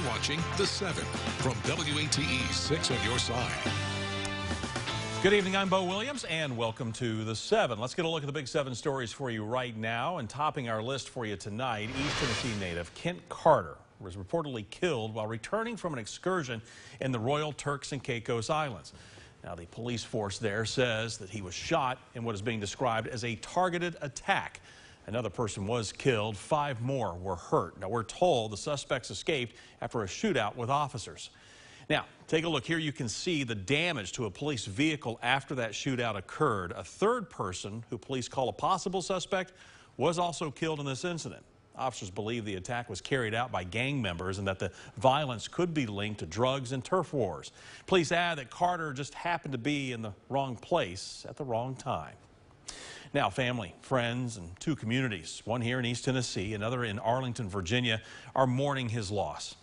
watching The 7 from WATE 6 on your side. Good evening, I'm Bo Williams, and welcome to The 7. Let's get a look at the big 7 stories for you right now. And topping our list for you tonight, East Tennessee native Kent Carter was reportedly killed while returning from an excursion in the Royal Turks and Caicos Islands. Now, the police force there says that he was shot in what is being described as a targeted attack. Another person was killed. 5 more were hurt. Now, we're told the suspects escaped after a shootout with officers. Now, take a look here. You can see the damage to a police vehicle after that shootout occurred. A third person, who police call a possible suspect, was also killed in this incident. Officers believe the attack was carried out by gang members and that the violence could be linked to drugs and turf wars. Police add that Carter just happened to be in the wrong place at the wrong time. Now, family, friends, and 2 communities, one here in East Tennessee, another in Arlington, Virginia, are mourning his loss.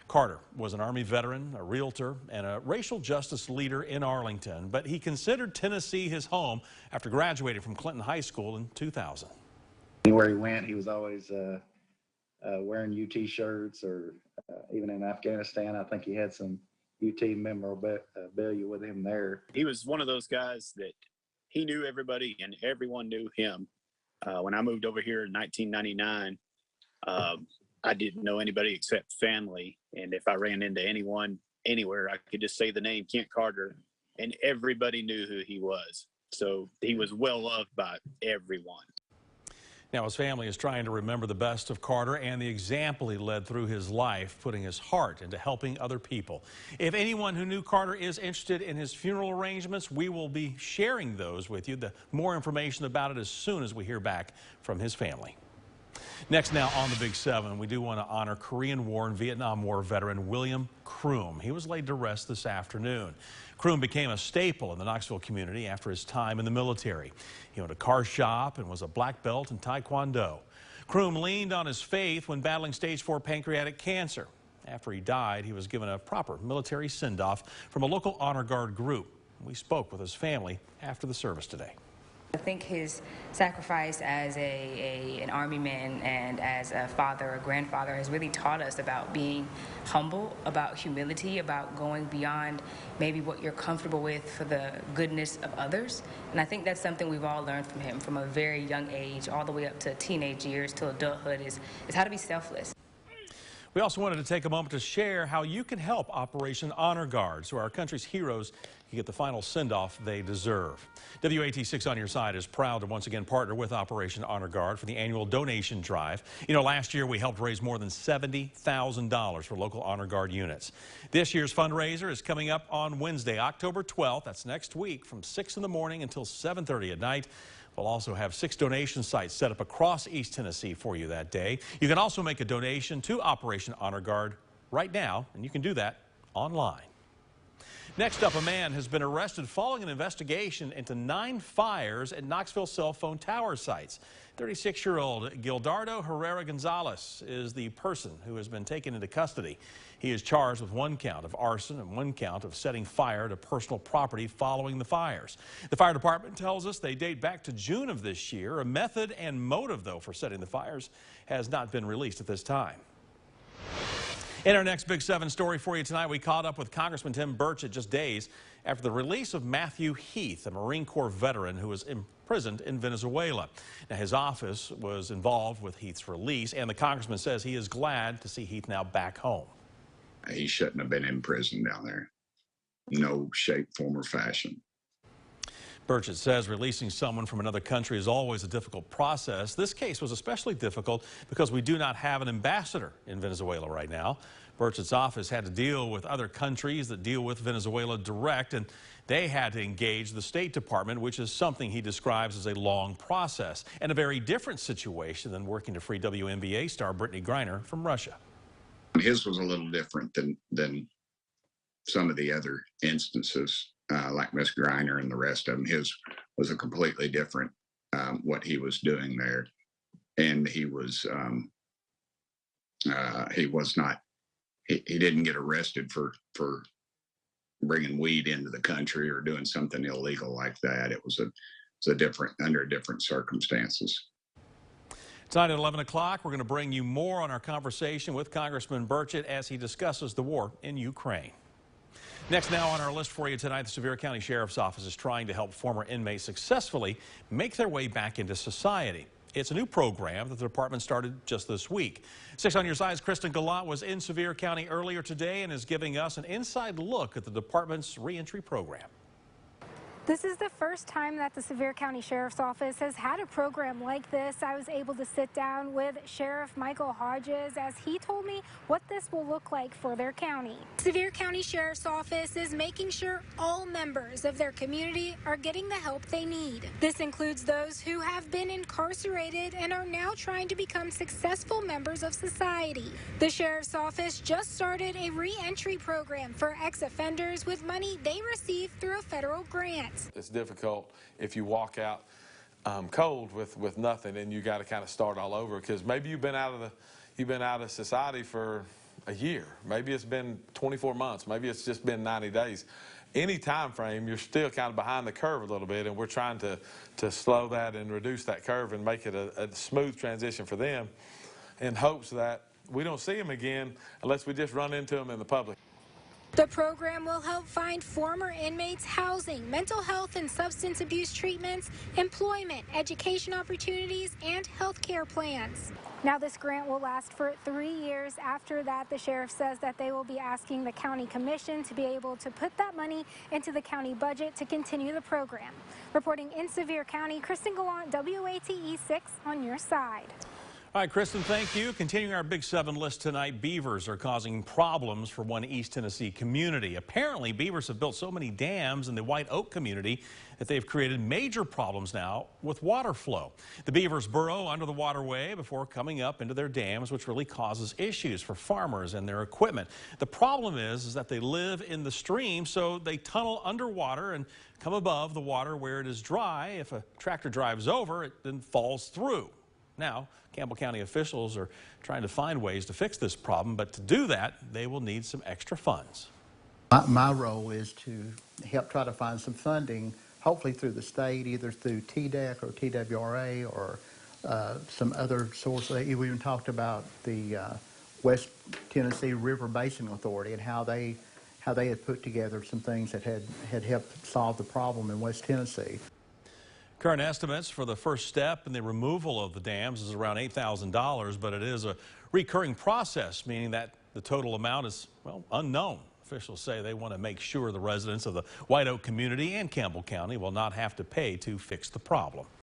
Carter was an Army veteran, a realtor, and a racial justice leader in Arlington, but he considered Tennessee his home after graduating from Clinton High School in 2000. Anywhere he went, he was always wearing UT shirts, or even in Afghanistan, I think he had some UT memorabilia with him there. He was one of those guys that he knew everybody and everyone knew him. When I moved over here in 1999, I didn't know anybody except family. And if I ran into anyone anywhere, I could just say the name Kent Carter and everybody knew who he was. So he was well loved by everyone. Now, his family is trying to remember the best of Carter and the example he led through his life, putting his heart into helping other people. If anyone who knew Carter is interested in his funeral arrangements, we will be sharing those with you. The more information about it as soon as we hear back from his family. Next now on the Big 7, we do want to honor Korean War and Vietnam War veteran William Croom. He was laid to rest this afternoon. Croom became a staple in the Knoxville community after his time in the military. He owned a car shop and was a black belt in Taekwondo. Croom leaned on his faith when battling stage 4 pancreatic cancer. After he died, he was given a proper military send-off from a local honor guard group. We spoke with his family after the service today. I think his sacrifice as an Army man and as a father, a grandfather, has really taught us about being humble, about humility, about going beyond maybe what you're comfortable with for the goodness of others. And I think that's something we've all learned from him from a very young age, all the way up to teenage years, to adulthood, is how to be selfless. We also wanted to take a moment to share how you can help Operation Honor Guard so our country's heroes can get the final send-off they deserve. WAT 6 on your side is proud to once again partner with Operation Honor Guard for the annual donation drive. You know, last year we helped raise more than $70,000 for local Honor Guard units. This year's fundraiser is coming up on Wednesday, October 12th. That's next week from 6 in the morning until 7:30 at night. We'll also have 6 donation sites set up across East Tennessee for you that day. You can also make a donation to Operation Honor Guard right now, and you can do that online. Next up, a man has been arrested following an investigation into 9 fires at Knoxville cell phone tower sites. 36-year-old Gildardo Herrera Gonzalez is the person who has been taken into custody. He is charged with 1 count of arson and 1 count of setting fire to personal property following the fires. The fire department tells us they date back to June of this year. A method and motive, though, for setting the fires has not been released at this time. In our next Big 7 story for you tonight, we caught up with Congressman Tim Burchett just days after the release of Matthew Heath, a Marine Corps veteran who was imprisoned in Venezuela. Now, his office was involved with Heath's release, and the congressman says he is glad to see Heath now back home. He shouldn't have been in prison down there. No shape, form, or fashion. Burchett says releasing someone from another country is always a difficult process. This case was especially difficult because we do not have an ambassador in Venezuela right now. Burchett's office had to deal with other countries that deal with Venezuela direct, and they had to engage the State Department, which is something he describes as a long process and a very different situation than working to free WNBA star Brittany Griner from Russia. His was a little different than some of the other instances. Like Miss Griner and the rest of them, his was a completely different what he was doing there, and he didn't get arrested for bringing weed into the country or doing something illegal like that. It was under different circumstances. Tonight at 11 o'clock, we're going to bring you more on our conversation with Congressman Burchett as he discusses the war in Ukraine. Next now on our list for you tonight, the Sevier County Sheriff's Office is trying to help former inmates successfully make their way back into society. It's a new program that the department started just this week. 6 on your side's Kristen Gallant was in Sevier County earlier today and is giving us an inside look at the department's reentry program. This is the first time that the Sevier County Sheriff's Office has had a program like this. I was able to sit down with Sheriff Michael Hodges as he told me what this will look like for their county. Sevier County Sheriff's Office is making sure all members of their community are getting the help they need. This includes those who have been incarcerated and are now trying to become successful members of society. The Sheriff's Office just started a re-entry program for ex-offenders with money they received through a federal grant. It's difficult if you walk out cold with nothing and you got to kind of start all over, because maybe you've been out of society for a year, maybe it's been 24 months, maybe it's just been 90 days. Any time frame, you're still kind of behind the curve a little bit, and we're trying to slow that and reduce that curve and make it a smooth transition for them, in hopes that we don't see them again unless we just run into them in the public. The program will help find former inmates housing, mental health and substance abuse treatments, employment, education opportunities, and health care plans. Now this grant will last for 3 years. After that, the sheriff says that they will be asking the county commission to be able to put that money into the county budget to continue the program. Reporting in Sevier County, Kristen Gallant, WATE 6 on your side. All right, Kristen, thank you. Continuing our Big 7 list tonight, beavers are causing problems for one East Tennessee community. Apparently, beavers have built so many dams in the White Oak community that they've created major problems now with water flow. The beavers burrow under the waterway before coming up into their dams, which really causes issues for farmers and their equipment. The problem is that they live in the stream, so they tunnel underwater and come above the water where it is dry. If a tractor drives over, it then falls through. Now, Campbell County officials are trying to find ways to fix this problem, but to do that, they will need some extra funds. My role is to help try to find some funding, hopefully through the state, either through TDEC or TWRA or some other source. We even talked about the West Tennessee River Basin Authority and how they had put together some things that had helped solve the problem in West Tennessee. Current estimates for the first step in the removal of the dams is around $8,000, but it is a recurring process, meaning that the total amount is, well, unknown. Officials say they want to make sure the residents of the White Oak community and Campbell County will not have to pay to fix the problem.